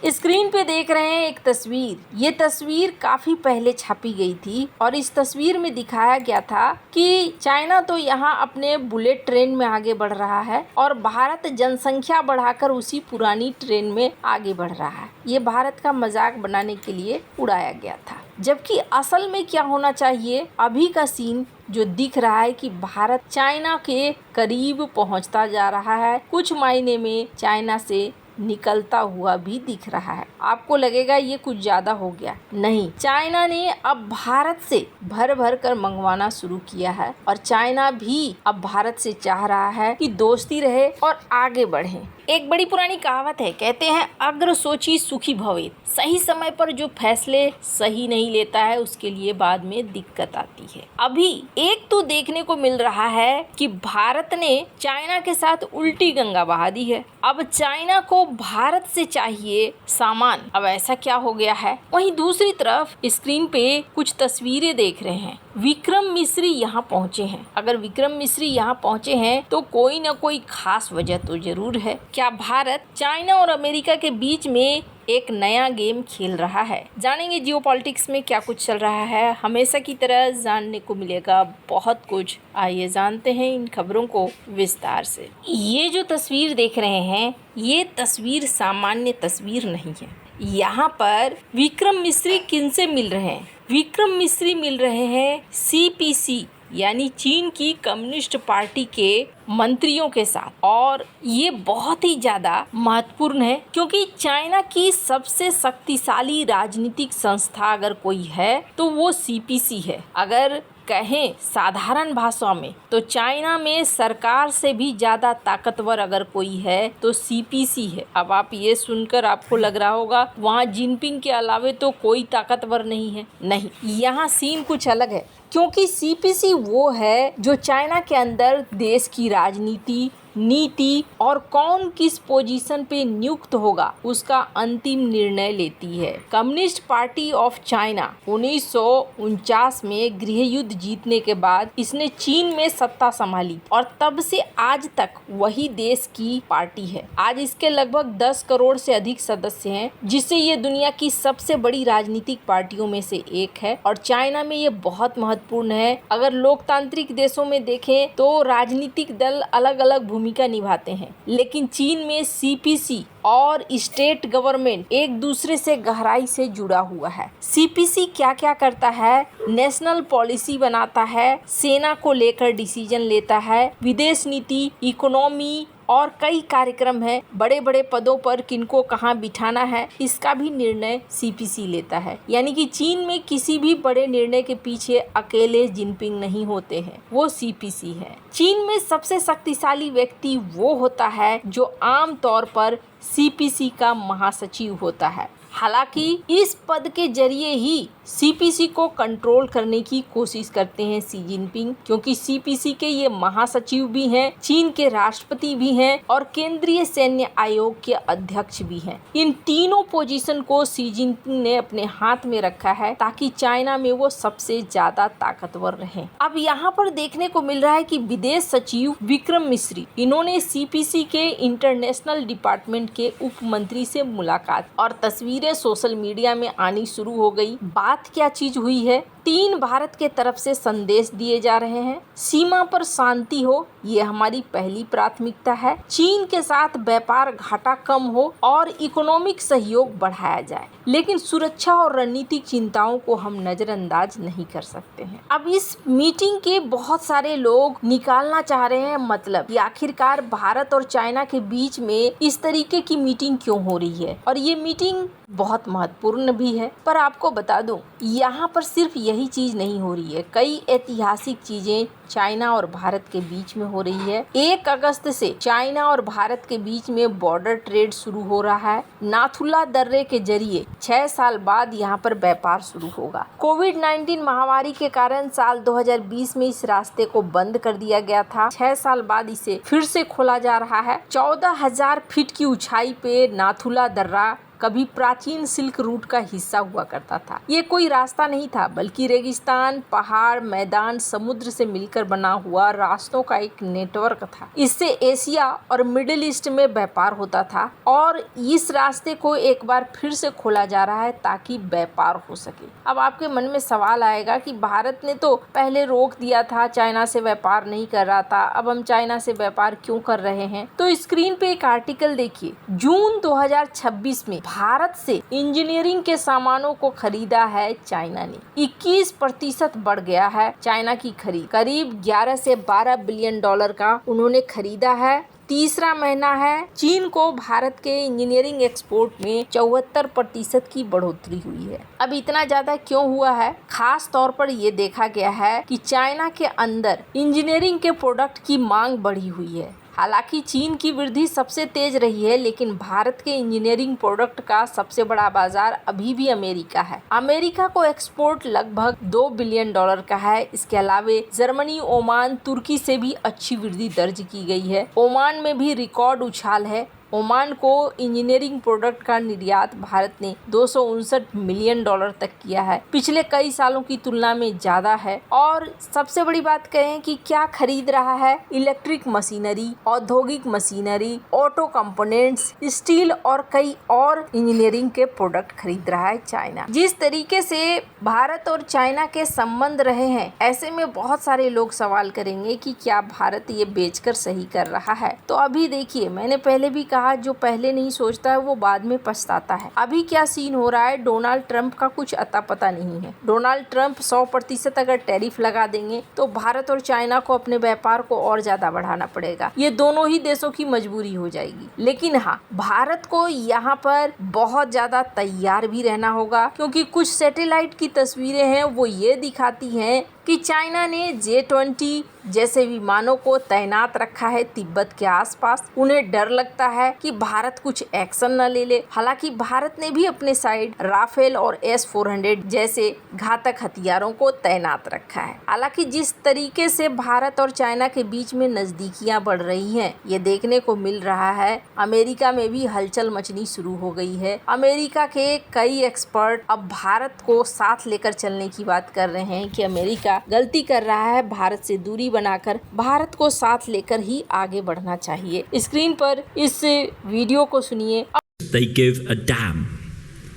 Screen पे देख रहे हैं एक तस्वीर। ये तस्वीर काफी पहले छपी गई थी और इस तस्वीर में दिखाया गया था कि चाइना तो यहाँ अपने बुलेट ट्रेन में आगे बढ़ रहा है और भारत जनसंख्या बढ़ाकर उसी पुरानी ट्रेन में आगे बढ़ रहा है। ये भारत का मजाक बनाने के लिए उड़ाया गया था, जबकि असल में क्या होना चाहिए, अभी का सीन जो दिख रहा है कि भारत चाइना के करीब पहुंचता जा रहा है, कुछ मायने में चाइना से निकलता हुआ भी दिख रहा है। आपको लगेगा ये कुछ ज्यादा हो गया, नहीं, चाइना ने अब भारत से भर भर कर मंगवाना शुरू किया है और चाइना भी अब भारत से चाह रहा है कि दोस्ती रहे और आगे बढ़े। एक बड़ी पुरानी कहावत है, कहते हैं अग्र सोची सुखी भवेत। सही समय पर जो फैसले सही नहीं लेता है उसके लिए बाद में दिक्कत आती है। अभी एक तो देखने को मिल रहा है कि भारत ने चाइना के साथ उल्टी गंगा बहा दी है। अब चाइना को भारत से चाहिए सामान। अब ऐसा क्या हो गया है? वहीं दूसरी तरफ स्क्रीन पे कुछ तस्वीरें देख रहे हैं। विक्रम मिश्री यहाँ पहुँचे हैं। अगर विक्रम मिश्री यहाँ पहुँचे हैं तो कोई न कोई खास वजह तो जरूर है। क्या भारत चाइना और अमेरिका के बीच में एक नया गेम खेल रहा है? जानेंगे जियोपॉलिटिक्स में क्या कुछ चल रहा है। हमेशा की तरह जानने को मिलेगा बहुत कुछ। आइए जानते हैं इन खबरों को विस्तार से। ये जो तस्वीर देख रहे हैं, ये तस्वीर सामान्य तस्वीर नहीं है। यहाँ पर विक्रम मिश्री किनसे मिल रहे हैं? विक्रम मिश्री मिल रहे हैं CPC यानी चीन की कम्युनिस्ट पार्टी के मंत्रियों के साथ, और ये बहुत ही ज़्यादा महत्वपूर्ण है क्योंकि चाइना की सबसे शक्तिशाली राजनीतिक संस्था अगर कोई है तो वो CPC है। अगर कहें साधारण भाषा में तो चाइना में सरकार से भी ज़्यादा ताकतवर अगर कोई है तो CPC है। अब आप ये सुनकर आपको लग रहा होगा वहाँ जिनपिंग के अलावे तो कोई ताकतवर नहीं है। नहीं, यहाँ सीन कुछ अलग है क्योंकि CPC वो है जो चाइना के अंदर देश की राजनीति, नीति और कौन किस पोजीशन पे नियुक्त होगा उसका अंतिम निर्णय लेती है। कम्युनिस्ट पार्टी ऑफ चाइना 1949 में गृह युद्ध जीतने के बाद इसने चीन में सत्ता संभाली और तब से आज तक वही देश की पार्टी है। आज इसके लगभग 10 करोड़ से अधिक सदस्य हैं, जिससे ये दुनिया की सबसे बड़ी राजनीतिक पार्टियों में से एक है और चाइना में ये बहुत महत्वपूर्ण है। अगर लोकतांत्रिक देशों में देखें तो राजनीतिक दल अलग अलग भूमिका निभाते हैं, लेकिन चीन में CPC और स्टेट गवर्नमेंट एक दूसरे से गहराई से जुड़ा हुआ है। CPC क्या क्या करता है? नेशनल पॉलिसी बनाता है, सेना को लेकर डिसीजन लेता है, विदेश नीति, इकोनॉमी और कई कार्यक्रम है। बड़े बड़े पदों पर किनको कहाँ बिठाना है इसका भी निर्णय CPC लेता है। यानी कि चीन में किसी भी बड़े निर्णय के पीछे अकेले जिनपिंग नहीं होते हैं, वो CPC है। चीन में सबसे शक्तिशाली व्यक्ति वो होता है जो आम तौर पर CPC का महासचिव होता है। हालांकि इस पद के जरिए ही CPC को कंट्रोल करने की कोशिश करते हैं शी जिनपिंग, क्योंकि CPC के ये महासचिव भी हैं, चीन के राष्ट्रपति भी हैं और केंद्रीय सैन्य आयोग के अध्यक्ष भी हैं। इन तीनों पोजीशन को शी जिनपिंग ने अपने हाथ में रखा है ताकि चाइना में वो सबसे ज्यादा ताकतवर रहें। अब यहाँ पर देखने को मिल रहा है कि विदेश सचिव विक्रम मिश्री, इन्होंने CPC के इंटरनेशनल डिपार्टमेंट के उप मंत्री से मुलाकात और तस्वीरें सोशल मीडिया में आनी शुरू हो गई। बात क्या चीज हुई है? 3 भारत के तरफ से संदेश दिए जा रहे हैं। सीमा पर शांति हो, ये हमारी पहली प्राथमिकता है। चीन के साथ व्यापार घाटा कम हो और इकोनॉमिक सहयोग बढ़ाया जाए, लेकिन सुरक्षा और रणनीतिक चिंताओं को हम नजरअंदाज नहीं कर सकते हैं। अब इस मीटिंग के बहुत सारे लोग निकालना चाह रहे हैं मतलब कि आखिरकार भारत और चाइना के बीच में इस तरीके की मीटिंग क्यों हो रही है, और ये मीटिंग बहुत महत्वपूर्ण भी है। पर आपको बता दूं, यहाँ पर सिर्फ यही चीज नहीं हो रही है, कई ऐतिहासिक चीजें चाइना और भारत के बीच में हो रही है। 1 अगस्त से चाइना और भारत के बीच में बॉर्डर ट्रेड शुरू हो रहा है। नाथुला दर्रे के जरिए 6 साल बाद यहाँ पर व्यापार शुरू होगा। कोविड-19 महामारी के कारण साल 2020 में इस रास्ते को बंद कर दिया गया था। 6 साल बाद इसे फिर से खोला जा रहा है। 14,000 फीट की ऊंचाई पे नाथुला दर्रा कभी प्राचीन सिल्क रूट का हिस्सा हुआ करता था। ये कोई रास्ता नहीं था, बल्कि रेगिस्तान, पहाड़, मैदान, समुद्र से मिलकर बना हुआ रास्तों का एक नेटवर्क था। इससे एशिया और मिडिल ईस्ट में व्यापार होता था और इस रास्ते को एक बार फिर से खोला जा रहा है ताकि व्यापार हो सके। अब आपके मन में सवाल आएगा कि भारत ने तो पहले रोक दिया था, चाइना से व्यापार नहीं कर रहा था, अब हम चाइना से व्यापार क्यों कर रहे हैं? तो स्क्रीन पे एक आर्टिकल देखिए। जून 2026 में भारत से इंजीनियरिंग के सामानों को खरीदा है चाइना ने। 21% बढ़ गया है चाइना की खरीद। करीब 11 से 12 बिलियन डॉलर का उन्होंने खरीदा है। तीसरा महीना है। चीन को भारत के इंजीनियरिंग एक्सपोर्ट में 74% की बढ़ोतरी हुई है। अब इतना ज्यादा क्यों हुआ है? खास तौर पर ये देखा गया है कि चाइना के अंदर इंजीनियरिंग के प्रोडक्ट की मांग बढ़ी हुई है। हालांकि चीन की वृद्धि सबसे तेज रही है, लेकिन भारत के इंजीनियरिंग प्रोडक्ट का सबसे बड़ा बाजार अभी भी अमेरिका है। अमेरिका को एक्सपोर्ट लगभग 2 बिलियन डॉलर का है। इसके अलावा जर्मनी, ओमान, तुर्की से भी अच्छी वृद्धि दर्ज की गई है। ओमान में भी रिकॉर्ड उछाल है। ओमान को इंजीनियरिंग प्रोडक्ट का निर्यात भारत ने 259 मिलियन डॉलर तक किया है, पिछले कई सालों की तुलना में ज्यादा है। और सबसे बड़ी बात कहें कि क्या खरीद रहा है? इलेक्ट्रिक मशीनरी, औद्योगिक मशीनरी, ऑटो कंपोनेंट्स, स्टील और कई और इंजीनियरिंग के प्रोडक्ट खरीद रहा है चाइना। जिस तरीके से भारत और चाइना के संबंध रहे हैं, ऐसे में बहुत सारे लोग सवाल करेंगे कि क्या भारत ये बेचकर सही कर रहा है? तो अभी देखिए, मैंने पहले भी कहा, जो पहले नहीं सोचता है वो बाद में पछताता है। अभी क्या सीन हो रहा है? डोनाल्ड ट्रंप का कुछ अता पता नहीं है। डोनाल्ड ट्रंप 100% अगर टैरिफ लगा देंगे तो भारत और चाइना को अपने व्यापार को और ज्यादा बढ़ाना पड़ेगा। ये दोनों ही देशों की मजबूरी हो जाएगी। लेकिन हाँ, भारत को यहाँ पर बहुत ज्यादा तैयार भी रहना होगा, क्योंकि कुछ सैटेलाइट की तस्वीरें हैं वो ये दिखाती हैं कि चाइना ने J-20 जैसे विमानों को तैनात रखा है तिब्बत के आसपास। उन्हें डर लगता है कि भारत कुछ एक्शन न ले ले। हालांकि भारत ने भी अपने साइड राफेल और S-400 जैसे घातक हथियारों को तैनात रखा है। हालांकि जिस तरीके से भारत और चाइना के बीच में नजदीकियां बढ़ रही हैं, ये देखने को मिल रहा है। अमेरिका में भी हलचल मचनी शुरू हो गई है। अमेरिका के कई एक्सपर्ट अब भारत को साथ लेकर चलने की बात कर रहे हैं कि अमेरिका गलती कर रहा है, भारत से दूरी बनाकर भारत को साथ लेकर ही आगे बढ़ना चाहिए। स्क्रीन पर इस वीडियो को सुनिए। They give a damn.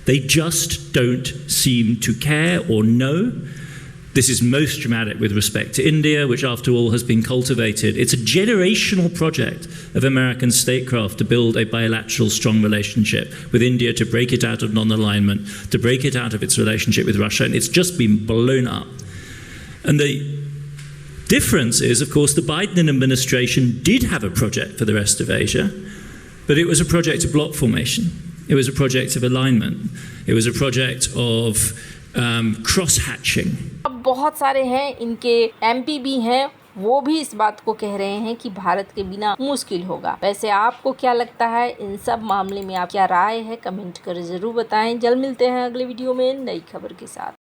They just don't seem to care or know. This is most dramatic with respect to India, which after all has been cultivated. It's a generational project of American statecraft to build a bilateral strong relationship with India, to break it out of non-alignment, to break it out of its relationship with Russia, and it's just been blown up. And the difference is, of course, the Biden administration did have a project for the rest of Asia, but it was a project of bloc formation. It was a project of alignment. It was a project of cross-hatching. अब बहुत सारे हैं, इनके MP भी हैं, वो भी इस बात को कह रहे हैं कि भारत के बिना मुश्किल होगा। वैसे आपको क्या लगता है इन सब मामले में? आप क्या राय है? कमेंट कर जरूर बताएं। जल्द मिलते हैं अगले वीडियो में नई खबर के साथ।